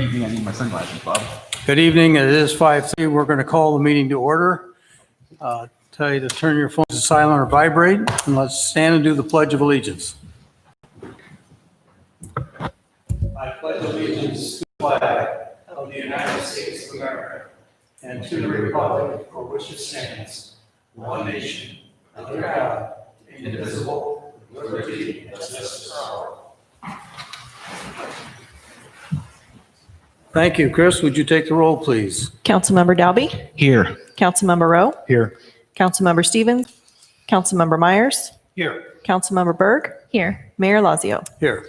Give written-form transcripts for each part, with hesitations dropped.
Evening, I need my sunglasses, Bob. Good evening. It is 5:30. We're going to call the meeting to order. Tell you to turn your phones to silent or vibrate, and let's stand and do the Pledge of Allegiance. I pledge allegiance to the flag of the United States of America and to the republic for which it stands, one nation, under God, indivisible, with liberty and justice for all. Thank you. Chris, would you take the roll, please? Councilmember Dalby, Here. Councilmember Rowe, Here. Councilmember Stevens, Councilmember Myers, Here. Councilmember Berg, Here. Mayor Lazio. Here.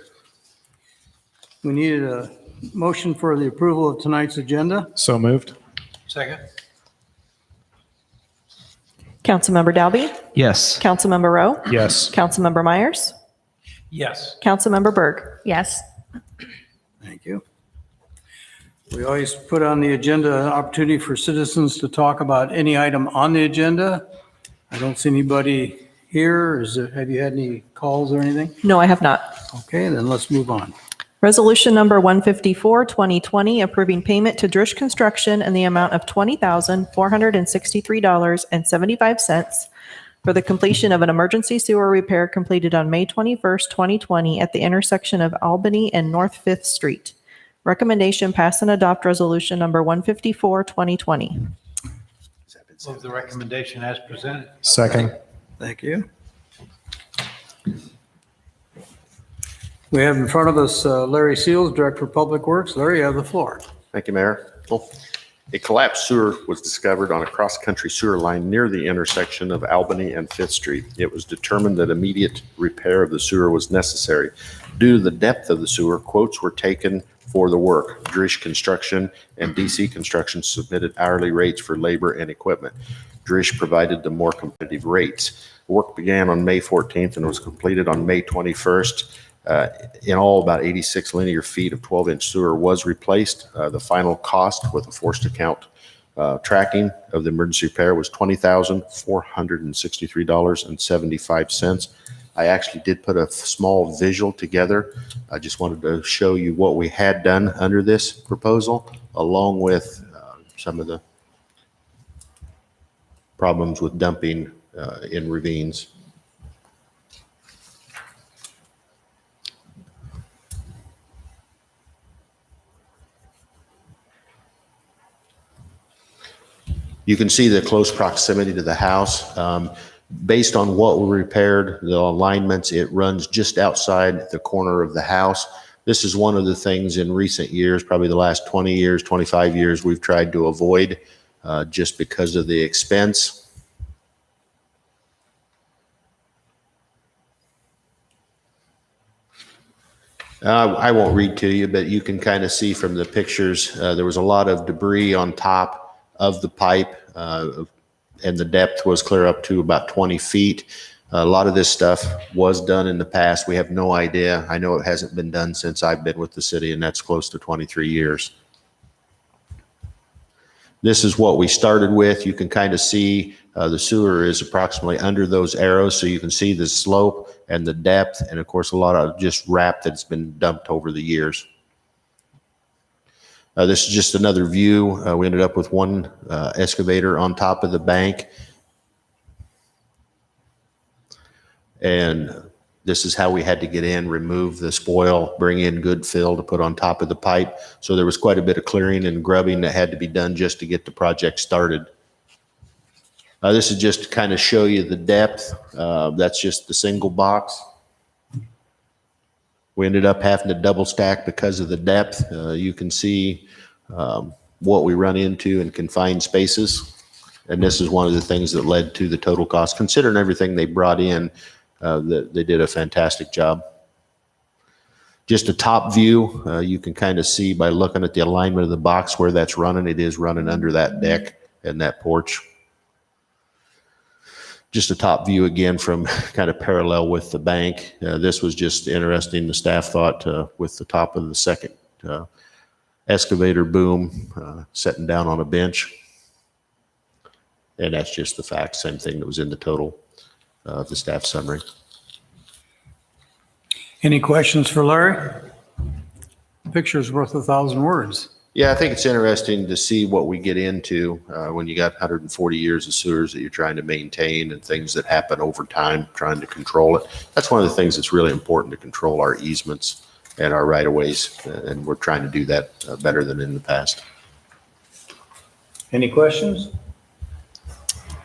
We needed a motion for the approval of tonight's agenda. So moved. Second. Councilmember Dalby, Yes. Councilmember Rowe, Yes. Councilmember Myers, Yes. Councilmember Berg. Yes. Thank you. We always put on the agenda an opportunity for citizens to talk about any item on the agenda. I don't see anybody here. Have you had any calls or anything? No, I have not. Okay, then let's move on. Resolution number 154, 2020, approving payment to Drish Construction in the amount of $20,463.75 for the completion of an emergency sewer repair completed on May 21st, 2020 at the intersection of Albany and North 5th Street. Recommendation: pass and adopt resolution number 154, 2020. Move the recommendation as presented. Second. Thank you. We have in front of us Larry Seals, Director of Public Works. Larry, you have the floor. Thank you, Mayor. Well, a collapsed sewer was discovered on a cross-country sewer line near the intersection of Albany and 5th Street. It was determined that immediate repair of the sewer was necessary. Due to the depth of the sewer, quotes were taken for the work. Drish Construction and DC Construction submitted hourly rates for labor and equipment. Drish provided the more competitive rates. Work began on May 14th and was completed on May 21st. In all, about 86 linear feet of 12-inch sewer was replaced. The final cost with a forced account tracking of the emergency repair was $20,463.75. I actually did put a small visual together. I just wanted to show you what we had done under this proposal, along with some of the problems with dumping in ravines. You can see the close proximity to the house. Based on what we repaired, the alignments, it runs just outside the corner of the house. This is one of the things in recent years, probably the last 20 years, 25 years, we've tried to avoid just because of the expense. I won't read to you, but you can kind of see from the pictures, there was a lot of debris on top of the pipe, and the depth was clear up to about 20 feet. A lot of this stuff was done in the past. We have no idea. I know it hasn't been done since I've been with the city, and that's close to 23 years. This is what we started with. You can kind of see the sewer is approximately under those arrows, so you can see the slope and the depth, and of course a lot of just wrap that's been dumped over the years. This is just another view. We ended up with one excavator on top of the bank. And this is how we had to get in, remove the spoil, bring in good fill to put on top of the pipe. So there was quite a bit of clearing and grubbing that had to be done just to get the project started. This is just to kind of show you the depth. That's just the single box. We ended up having to double stack because of the depth. You can see what we run into in confined spaces. And this is one of the things that led to the total cost. Considering everything they brought in, they did a fantastic job. Just a top view, you can kind of see by looking at the alignment of the box where that's running. It is running under that deck and that porch. Just a top view again from kind of parallel with the bank. This was just interesting. The staff thought with the top of the second excavator boom sitting down on a bench. And that's just the fact, same thing that was in the total of the staff summary. Any questions for Larry? picture's worth 1,000 words. Yeah, I think it's interesting to see what we get into when you got 140 years of sewers that you're trying to maintain and things that happen over time, trying to control it. That's one of the things that's really important, to control our easements and our right-of-ways, and we're trying to do that better than in the past. Any questions?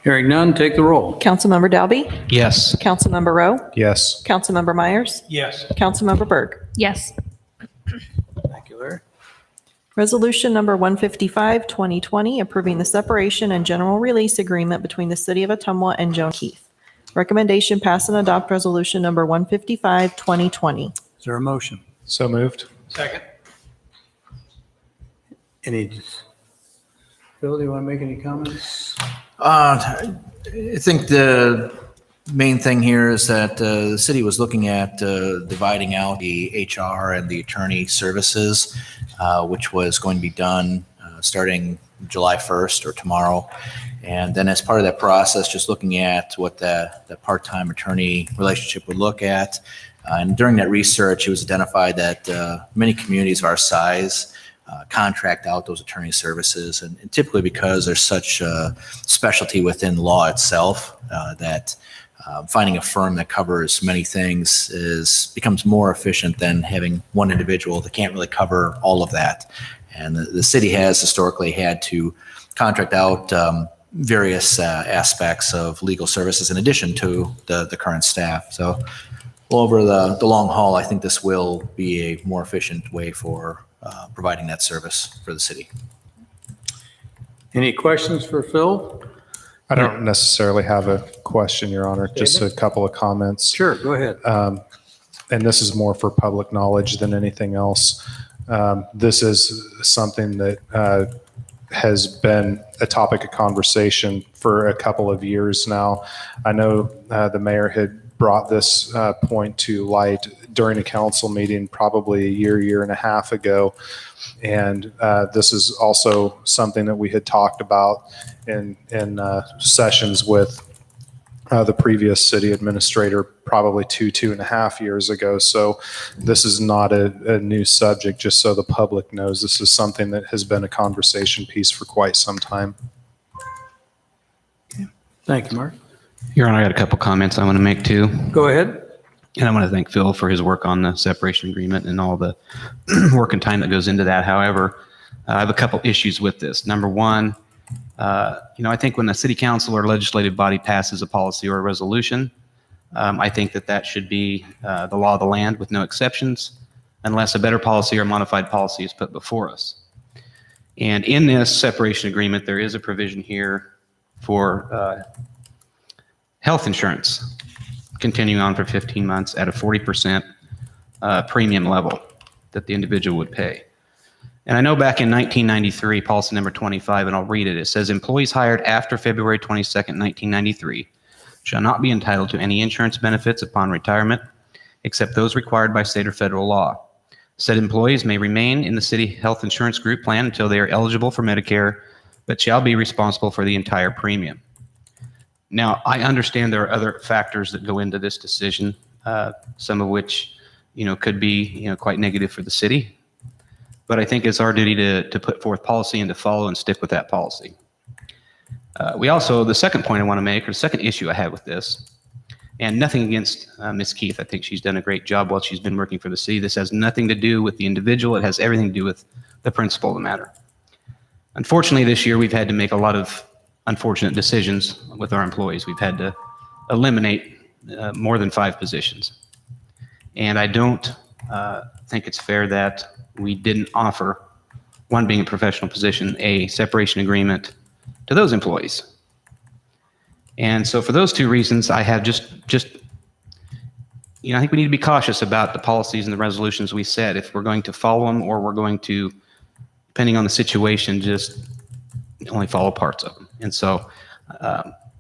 Hearing none, take the roll. Councilmember Dalby? Yes. Councilmember Rowe? Yes. Councilmember Myers? Yes. Councilmember Berg? Yes. Thank you, Larry. Resolution number 155, 2020, approving the separation and general release agreement between the City of Ottumwa and Joan Keith. Recommendation pass and adopt resolution number 155, 2020. Is there a motion? So moved. Second. Phil, do you want to make any comments? I think the main thing here is that the city was looking at dividing out the HR and the attorney services, which was going to be done starting July 1st or tomorrow. And then as part of that process, just looking at what the part-time attorney relationship would look at. And during that research, it was identified that many communities of our size contract out those attorney services. And typically because there's such a specialty within law itself that finding a firm that covers many things becomes more efficient than having one individual that can't really cover all of that. And the city has historically had to contract out various aspects of legal services in addition to the current staff. So over the long haul, I think this will be a more efficient way for providing that service for the city. Any questions for Phil? I don't necessarily have a question, Your Honor, just a couple of comments. Sure, go ahead. And this is more for public knowledge than anything else. This is something that has been a topic of conversation for a couple of years now. I know the mayor had brought this point to light during a council meeting probably a year and a half ago. And this is also something that we had talked about in sessions with the previous city administrator probably two and a half years ago. So this is not a new subject, just so the public knows. This is something that has been a conversation piece for quite some time. Thank you, Mark. Your Honor, I got a couple comments I want to make too. Go ahead. And I want to thank Phil for his work on the separation agreement and all the work and time that goes into that. However, I have a couple issues with this. Number one, I think when the city council or legislative body passes a policy or a resolution, I think that should be the law of the land with no exceptions, unless a better policy or modified policy is put before us. And in this separation agreement, there is a provision here for health insurance continuing on for 15 months at a 40% premium level that the individual would pay. And I know back in 1993, policy number 25, and I'll read it. It says, employees hired after February 22nd, 1993 shall not be entitled to any insurance benefits upon retirement except those required by state or federal law. Said employees may remain in the city health insurance group plan until they are eligible for Medicare, but shall be responsible for the entire premium. Now, I understand there are other factors that go into this decision, some of which, could be, quite negative for the city. But I think it's our duty to put forth policy and to follow and stick with that policy. The second point I want to make, or the second issue I have with this, and nothing against Ms. Keith. I think she's done a great job while she's been working for the city. This has nothing to do with the individual. It has everything to do with the principle of the matter. Unfortunately, this year we've had to make a lot of unfortunate decisions with our employees. We've had to eliminate more than 5 positions. And I don't think it's fair that we didn't offer, one being a professional position, a separation agreement to those employees. And so for those 2 reasons, I have just I think we need to be cautious about the policies and the resolutions we set, if we're going to follow them or we're going to, depending on the situation, just only follow parts of them. And so,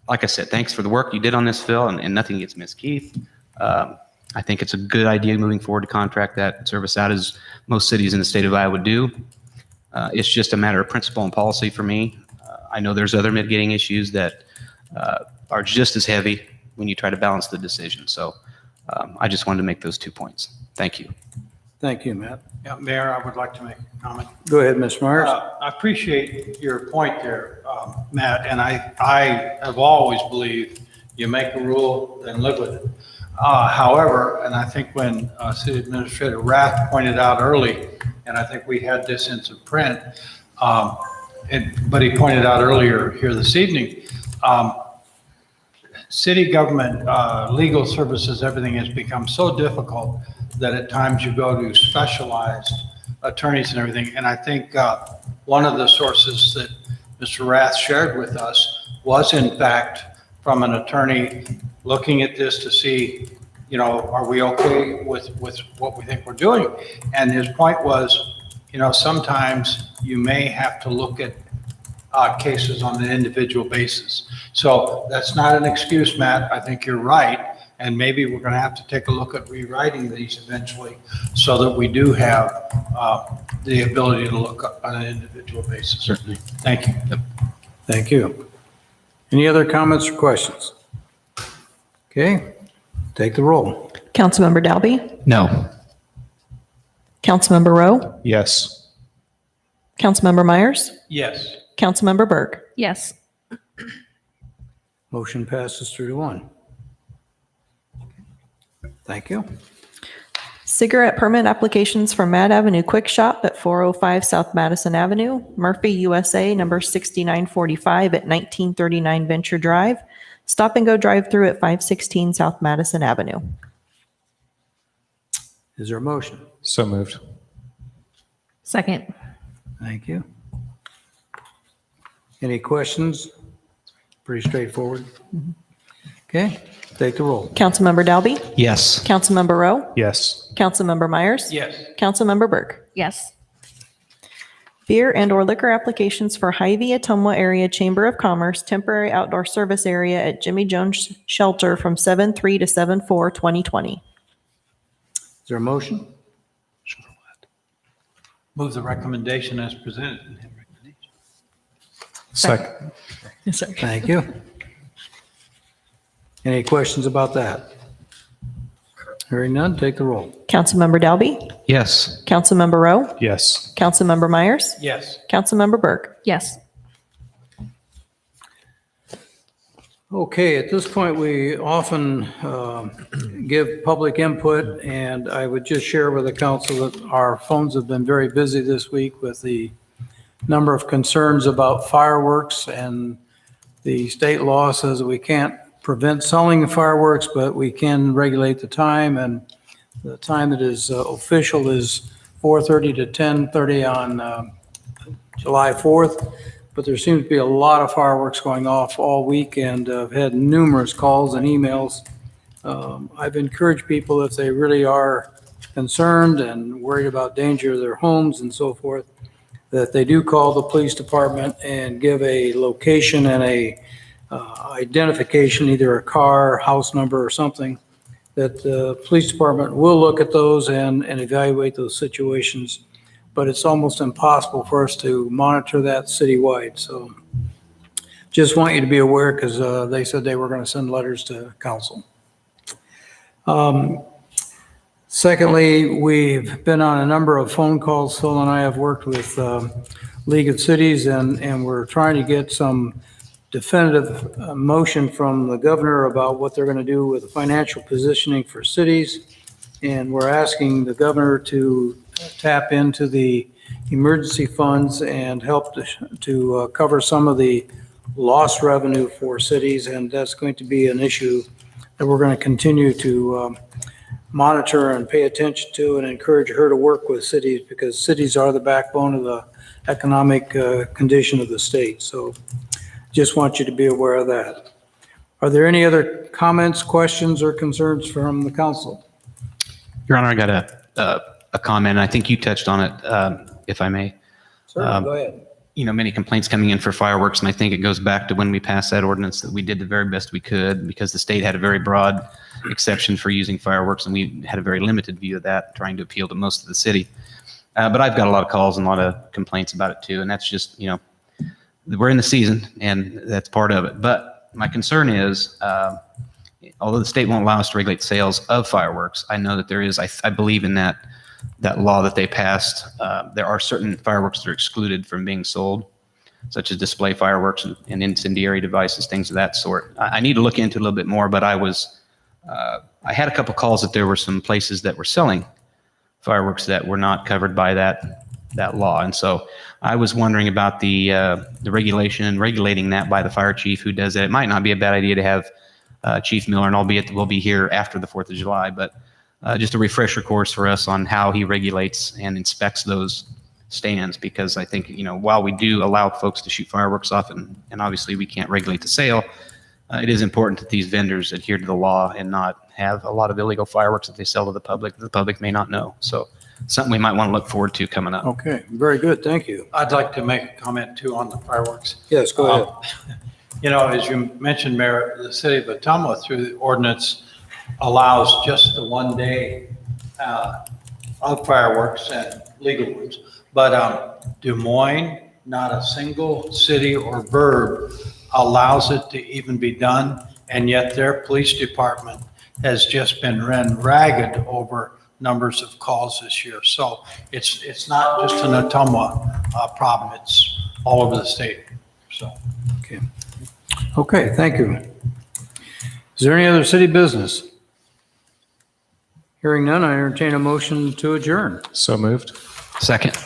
like I said, thanks for the work you did on this, Phil, and nothing against Ms. Keith. I think it's a good idea moving forward to contract that service out, as most cities in the state of Iowa do. It's just a matter of principle and policy for me. I know there's other mitigating issues that are just as heavy when you try to balance the decision. So I just wanted to make those 2 points. Thank you. Thank you, Matt. Yeah, Mayor, I would like to make a comment. Go ahead, Ms. Myers. I appreciate your point there, Matt, and I have always believed you make a rule, then live with it. However, and I think when City Administrator Rath pointed out early, and I think we had this in some print, but he pointed out earlier here this evening, city government, legal services, everything has become so difficult that at times you go to specialized attorneys and everything. And I think one of the sources that Mr. Rath shared with us was in fact from an attorney looking at this to see, you know, are we okay with what we think we're doing? And his point was, you know, sometimes you may have to look at cases on an individual basis. So that's not an excuse, Matt. I think you're right. And maybe we're going to have to take a look at rewriting these eventually so that we do have the ability to look up on an individual basis. Certainly. Thank you. Thank you. Any other comments or questions? Okay, take the roll. Councilmember Dalby? No. Councilmember Rowe? Yes. Councilmember Myers? Yes. Councilmember Burke? Yes. Motion passes 3-1. Thank you. Cigarette permit applications for Mad Avenue Quick Shop at 405 South Madison Avenue, Murphy, USA, number 6945 at 1939 Venture Drive, Stop and Go drive-through at 516 South Madison Avenue. Is there a motion? So moved. Second. Thank you. Any questions? Pretty straightforward. Okay, take the roll. Councilmember Dalby? Yes. Councilmember Rowe? Yes. Councilmember Myers? Yes. Councilmember Burke? Yes. Beer and/or liquor applications for Hy-Vee Ottumwa Area Chamber of Commerce temporary outdoor service area at Jimmy Jones Shelter from 7/3 to 7/4, 2020. Is there a motion? Move the recommendation as presented. Second. Thank you. Any questions about that? Hearing none, take the roll. Councilmember Dalby? Yes. Councilmember Rowe? Yes. Councilmember Myers? Yes. Councilmember Burke? Yes. Okay, at this point, we often give public input, and I would just share with the council that our phones have been very busy this week with the number of concerns about fireworks, and the state law says that we can't prevent selling fireworks, but we can regulate the time, and the time that is official is 4:30 to 10:30 on July 4th. But there seems to be a lot of fireworks going off all week, and I've had numerous calls and emails. I've encouraged people, if they really are concerned and worried about danger of their homes and so forth, that they do call the police department and give a location and a identification, either a car, house number, or something, that the police department will look at those and evaluate those situations. But it's almost impossible for us to monitor that citywide. So just want you to be aware, because they said they were going to send letters to council. Secondly, we've been on a number of phone calls. Phil and I have worked with League of Cities, and we're trying to get some definitive motion from the governor about what they're going to do with the financial positioning for cities. And we're asking the governor to tap into the emergency funds and help to cover some of the lost revenue for cities. And that's going to be an issue that we're going to continue to monitor and pay attention to, and encourage her to work with cities, because cities are the backbone of the economic condition of the state. So just want you to be aware of that. Are there any other comments, questions, or concerns from the council? Your Honor, I got a comment, and I think you touched on it, if I may. Sir, go ahead. You know, many complaints coming in for fireworks, and I think it goes back to when we passed that ordinance that we did the very best we could, because the state had a very broad exception for using fireworks, and we had a very limited view of that, trying to appeal to most of the city. But I've got a lot of calls and a lot of complaints about it too, and that's just, you know, we're in the season, and that's part of it. But my concern is, although the state won't allow us to regulate sales of fireworks, I know that there is, I believe in that that law that they passed, there are certain fireworks that are excluded from being sold, such as display fireworks and incendiary devices, things of that sort. I need to look into it a little bit more, but I had a couple calls that there were some places that were selling fireworks that were not covered by that law. And so I was wondering about the regulation and regulating that by the fire chief who does that. It might not be a bad idea to have Chief Miller, and albeit we'll be here after the 4th of July, but just a refresher course for us on how he regulates and inspects those stands, because I think, while we do allow folks to shoot fireworks off, and obviously we can't regulate the sale, it is important that these vendors adhere to the law and not have a lot of illegal fireworks that they sell to the public that the public may not know. So something we might want to look forward to coming up. Okay, very good, thank you. I'd like to make a comment too on the fireworks. Yes, go ahead. As you mentioned, Mayor, the city of Ottumwa through the ordinance allows just the one day of fireworks and legal ones. But Des Moines, not a single city or burb allows it to even be done. And yet their police department has just been run ragged over numbers of calls this year. So it's not just an Ottumwa problem, it's all over the state. So. Okay, thank you. Is there any other city business? Hearing none, I entertain a motion to adjourn. So moved. Second.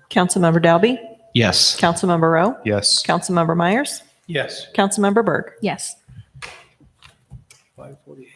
Councilmember Dalby? Yes. Councilmember Rowe? Yes. Councilmember Myers? Yes. Councilmember Berg? Yes. 5:48.